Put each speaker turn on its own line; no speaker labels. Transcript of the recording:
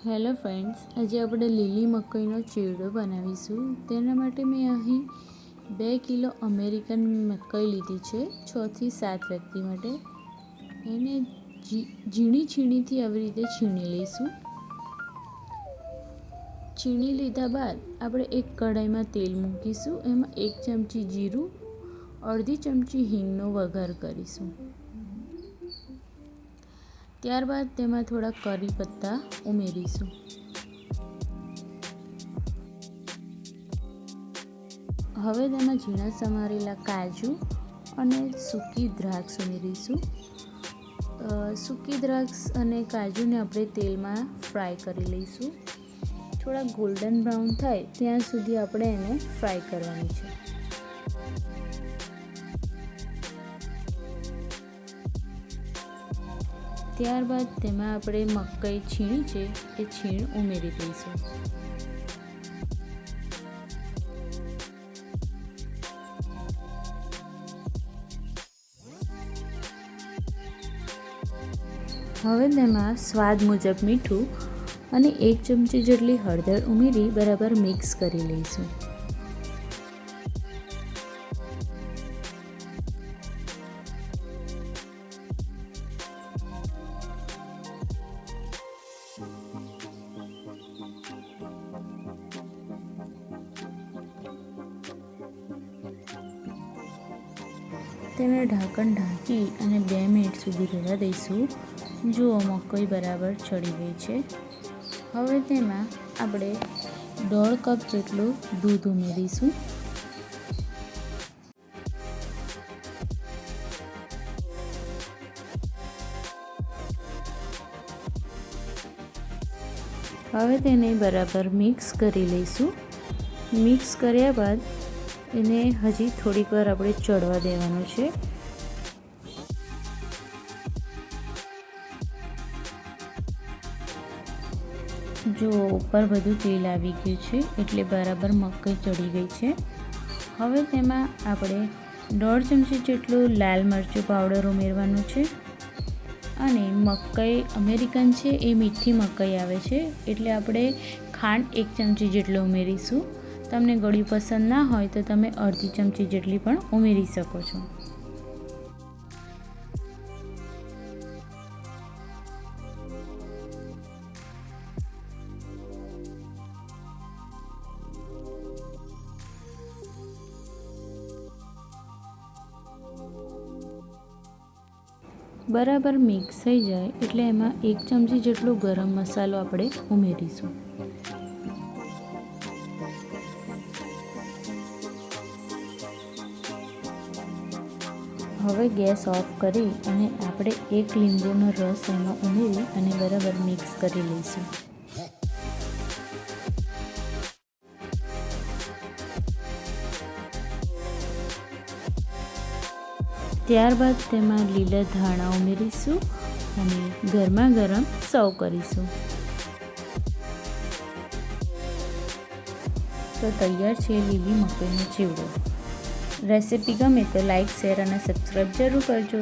Hello friends, આજે આપણે લીલી મકાઈનો ચેવડો બનાવીશું. તેના માટે મેં અહીં 2 કિલો અમેરિકન મકાઈ લીધી છે, 6 થી 7 વ્યક્તિ માટે. એને ઝીણીથી આવી રીતે છીણી લઈશું. છીણી લીધા બાદ આપણે એક કઢાઈમાં તેલ મૂકીશું. એમાં 1 ચમચી જીરું, અડધી ચમચી હિંગનો વઘાર કરીશું. ત્યારબાદ તેમાં થોડા કરી પત્તા ઉમેરીશું. હવે તેમાં ઝીણા સમારેલા કાજુ અને સૂકી દ્રાક્ષ ઉમેરીશું. સૂકી દ્રાક્ષ અને કાજુને આપણે તેલમાં ફ્રાય કરી લઈશું. થોડા ગોલ્ડન બ્રાઉન થાય ત્યાં સુધી આપણે એને ફ્રાય કરવાની છે. ત્યારબાદ તેમાં આપણે મકાઈ છીણી છે એ છીણ ઉમેરી દઈશું. હવે તેમાં સ્વાદ મુજબ મીઠું અને 1 ચમચી જેટલી હળદર ઉમેરી બરાબર મિક્સ કરી લઈશું. તેને ઢાંકણ ઢાંકી અને 2 મિનિટ સુધી રહેવા દઈશું. જુઓ, મકાઈ બરાબર ચડી ગઈ છે. હવે તેમાં આપણે 1.5 કપ જેટલું દૂધ ઉમેરીશું. હવે તેને બરાબર મિક્સ કરી લઈશું. મિક્સ કર્યા બાદ એને હજી થોડીક વાર આપણે ચડવા દેવાનું છે. જો ઉપર બધું તેલ આવી ગયું છે એટલે બરાબર મકાઈ ચડી ગઈ છે. હવે તેમાં આપણે 1.5 ચમચી જેટલું લાલ મરચું પાવડર ઉમેરવાનું છે. અને મકાઈ અમેરિકન છે એ મીઠી મકાઈ આવે છે એટલે આપણે ખાંડ 1 ચમચી જેટલું ઉમેરીશું. તમને ગળ્યું પસંદ ના હોય તો તમે અડધી ચમચી જેટલી પણ ઉમેરી શકો છો. બરાબર મિક્સ થઈ જાય એટલે એમાં 1 ચમચી જેટલો ગરમ મસાલો આપણે ઉમેરીશું. હવે ગેસ ઓફ કરી અને આપણે 1 લીંબુનો રસ એમાં ઉમેરી અને બરાબર મિક્સ કરી લઈશું. ત્યારબાદ તેમાં લીલા ધાણા ઉમેરીશું અને ગરમા ગરમ સર્વ કરીશું. તો તૈયાર છે લીલી મકાઈનો ચેવડો. રેસિપી ગમે તો લાઈક, શેર અને સબસ્ક્રાઈબ જરૂર કરજો.